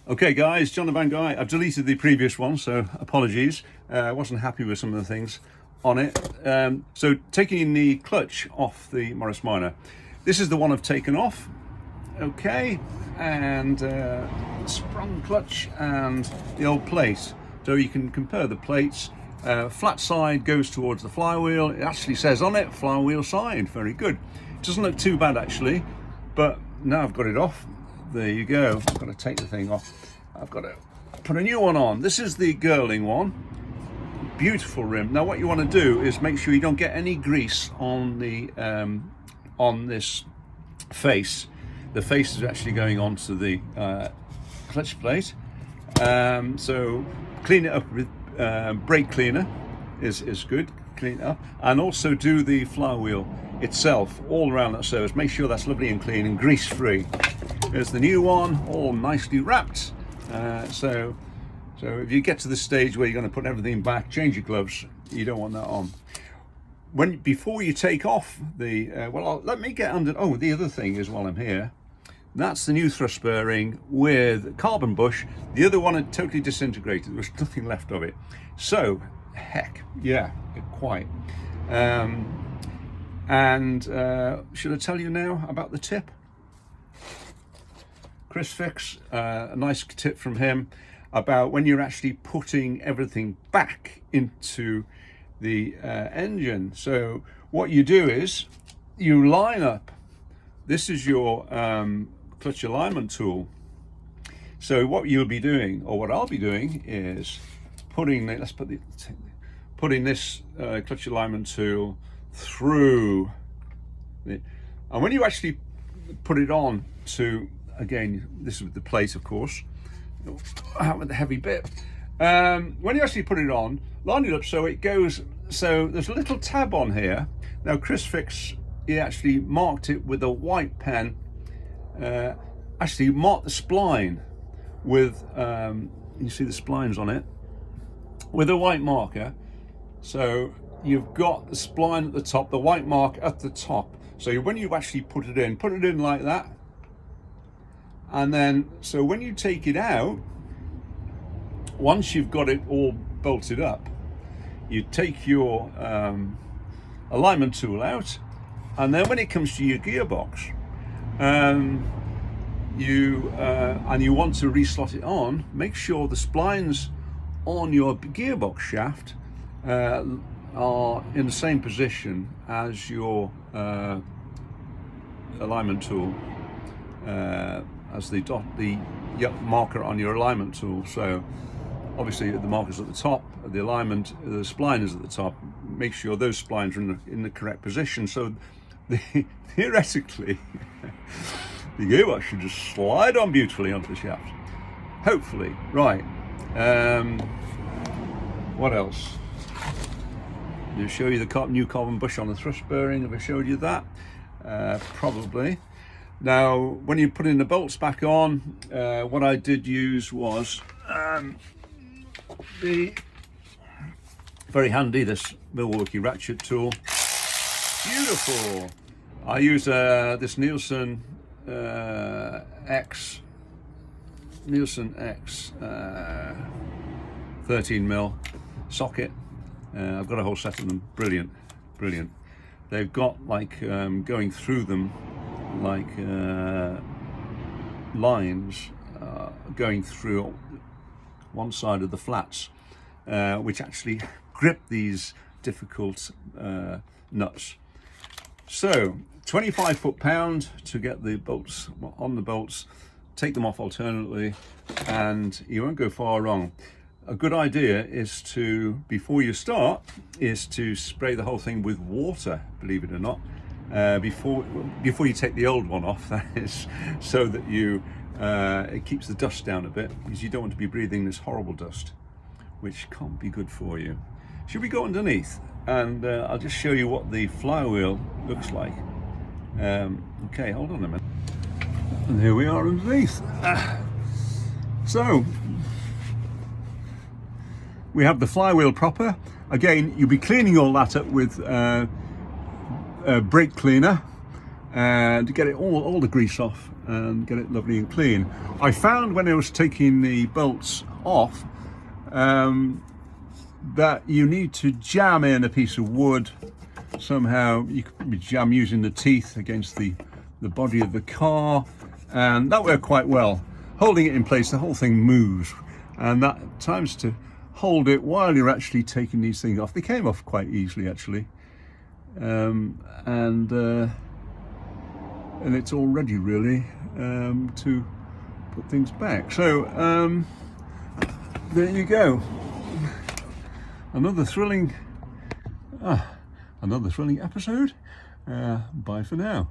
Okay guys, John the Van Guy. I've deleted the previous one, so apologies. I wasn't happy with some of the things on it. So taking the clutch off the Morris Minor. This is the one I've taken off. Okay, and sprung clutch and the old plate. So you can compare the plates. Flat side goes towards the flywheel. It actually says on it, flywheel side. Very good. It doesn't look too bad actually, but now I've got it off. There you go. I've got to take the thing off. I've got to put a new one on. This is the Girling one. Beautiful rim. Now what you want to do is make sure you don't get any grease on the on this face. The face is actually going onto the clutch plate. So clean it up with brake cleaner is good. Clean it up, and also do the flywheel itself all around that surface. Make sure that's lovely and clean and grease free. There's the new one, all nicely wrapped. So if you get to the stage where you're going to put everything back, change your gloves. You don't want that on. Before you take off the let me get under. Oh, the other thing is, while I'm here, that's the new thrust bearing with carbon bush. The other one had totally disintegrated. There was nothing left of it. So heck yeah, quite. Should I tell you now about the tip? Chris Fix, a nice tip from him about when you're actually putting everything back into the engine. So what you do is you line up. This is your clutch alignment tool. So what you'll be doing, or what I'll be doing, is putting this clutch alignment tool through it. And when you actually put it on to, again, this is the plate, of course, out with the heavy bit. When you actually put it on, line it up so it goes, so there's a little tab on here. Now Chris Fix, he actually marked it with a white pen, actually marked the spline with, you see the splines on it, with a white marker. So you've got the spline at the top, the white mark at the top. So when you actually put it in like that. And then, so when you take it out, once you've got it all bolted up, you take your alignment tool out, and then when it comes to your gearbox, you want to reslot it on, make sure the splines on your gearbox shaft are in the same position as your alignment tool, as the marker on your alignment tool. So obviously the marker's at the top, the alignment, the spline is at the top. Make sure those splines are in the correct position. So theoretically, the gearbox should just slide on beautifully onto the shaft. Hopefully. Right. What else? Did I show you the new carbon bush on the thrust bearing? Have I showed you that? Probably. Now, when you put in the bolts back on, what I did use was the very handy, this Milwaukee ratchet tool. Beautiful. I use this Nielsen X 13mm socket. I've got a whole set of them. Brilliant. They've got like going through them like lines going through one side of the flats, which actually grip these difficult nuts. So 25 foot-pound to get the bolts on the bolts. Take them off alternately, and you won't go far wrong. A good idea is to, before you start, is to spray the whole thing with water, believe it or not, before you take the old one off, that is, so that it keeps the dust down a bit, because you don't want to be breathing this horrible dust, which can't be good for you. Should we go underneath? And I'll just show you what the flywheel looks like. Okay, hold on a minute. And here we are underneath. So we have the flywheel proper. Again, you'll be cleaning all that up with brake cleaner to get it all the grease off and get it lovely and clean. I found when I was taking the bolts off that you need to jam in a piece of wood somehow. You could jam using the teeth against the body of the car, and that worked quite well. Holding it in place, the whole thing moves, and that times to hold it while you're actually taking these things off. They came off quite easily actually, and it's all ready really to put things back. So there you go. Another thrilling episode. Bye for now.